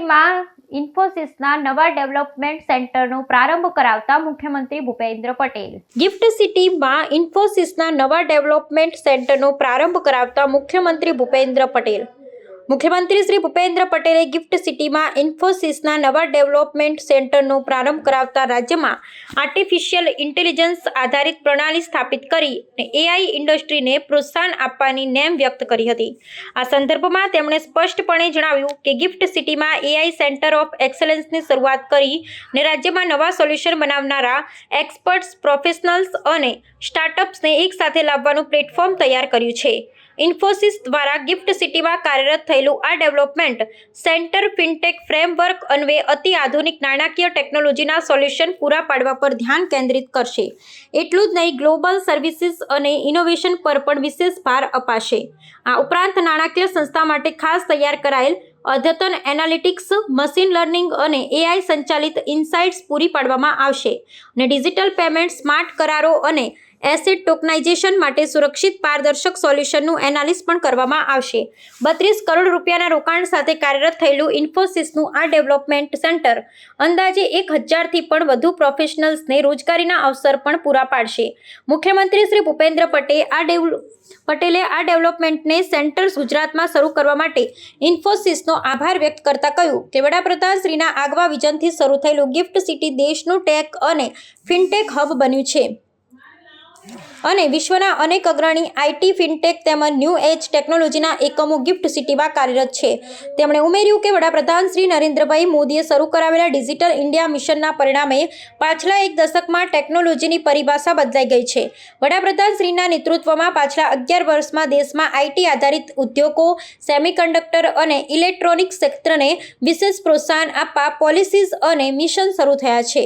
સિટીમાં ઇન્ફોસિસના નવા ડેવલપમેન્ટ સેન્ટરનો પ્રારંભ કરાવતા મુખ્યમંત્રી ભૂપેન્દ્ર પટેલ. ગિફ્ટ સિટીમાં ઇન્ફોસિસના નવા ડેવલપમેન્ટ સેન્ટરનો પ્રારંભ કરાવતા મુખ્યમંત્રી ભૂપેન્દ્ર પટેલ. મુખ્યમંત્રી શ્રી ભૂપેન્દ્ર પટેલે ગિફ્ટ સિટીમાં ઇન્ફોસિસના નવા ડેવલપમેન્ટ સેન્ટરનો પ્રારંભ કરાવતા રાજ્યમાં આર્ટિફિશિયલ ઇન્ટેલિજન્સ આધારિત પ્રણાલી સ્થાપિત કરી એઆઈ ઇન્ડસ્ટ્રીને પ્રોત્સાહન આપવાની નેમ વ્યક્ત કરી હતી. આ સંદર્ભમાં તેમણે સ્પષ્ટપણે જણાવ્યું કે ગિફ્ટ સિટીમાં એઆઈ સેન્ટર ઓફ એક્સલન્સની શરૂઆત કરીને રાજ્યમાં નવા સોલ્યુશન બનાવનારા એક્સપર્ટ્સ, પ્રોફેશનલ્સ અને સ્ટાર્ટઅપ્સને એકસાથે લાવવાનું પ્લેટફોર્મ તૈયાર કર્યું છે. ઇન્ફોસિસ દ્વારા ગિફ્ટ સિટીમાં કાર્યરત થયેલું આ ડેવલપમેન્ટ સેન્ટર ફિનટેક ફ્રેમવર્ક અન્વયે અતિ આધુનિક નાણાકીય ટેકનોલોજીના સોલ્યુશન પૂરા પાડવા પર ધ્યાન કેન્દ્રિત કરશે. એટલું જ નહીં, ગ્લોબલ સર્વિસીસ અને ઇનોવેશન પર પણ વિશેષ ભાર અપાશે. આ ઉપરાંત નાણાકીય સંસ્થા માટે ખાસ તૈયાર કરાયેલ અદ્યતન એનાલિટિક્સ, મશીન લર્નિંગ અને એઆઈ સંચાલિત ઇન્સાઇટ્સ પૂરી પાડવામાં આવશે અને ડિજિટલ પેમેન્ટ, સ્માર્ટ કરારો અને એસેટ ટોકનાઇઝેશન માટે સુરક્ષિત પારદર્શક સોલ્યુશનનું એનાલિસ પણ કરવામાં આવશે. 32 કરોડ રૂપિયાના રોકાણ સાથે કાર્યરત થયેલું ઇન્ફોસિસનું આ ડેવલપમેન્ટ સેન્ટર અંદાજે 1000થી પણ વધુ પ્રોફેશનલ્સને રોજગારીના અવસર પણ પૂરા પાડશે. મુખ્યમંત્રી શ્રી ભૂપેન્દ્ર પટેલે આ ડેવલપમેન્ટને સેન્ટર્સ ગુજરાતમાં શરૂ કરવા માટે ઇન્ફોસિસનો આભાર વ્યક્ત કરતા કહ્યું કે વડાપ્રધાન શ્રીના આગવા વિઝનથી શરૂ થયેલું ગિફ્ટ સિટી દેશનું ટેક અને ફિનટેક હબ બન્યું છે અને વિશ્વના અનેક અગ્રણી આઈટી, ફિનટેક તેમજ ન્યૂ એજ ટેકનોલોજીના એકમો ગિફ્ટ સિટીમાં કાર્યરત છે. તેમણે ઉમેર્યું કે વડાપ્રધાન શ્રી નરેન્દ્રભાઈ મોદીએ શરૂ કરાવેલા ડિજિટલ ઇન્ડિયા મિશનના પરિણામે પાછલા એક દશકમાં ટેકનોલોજીની પરિભાષા બદલાઈ ગઈ છે. વડાપ્રધાન શ્રીના નેતૃત્વમાં પાછલા 11 વર્ષમાં દેશમાં આઈટી આધારિત ઉદ્યોગો, સેમિકન્ડક્ટર અને ઇલેક્ટ્રોનિક્સ ક્ષેત્રને વિશેષ પ્રોત્સાહન આપવા પોલિસીઝ અને મિશન શરૂ થયા છે.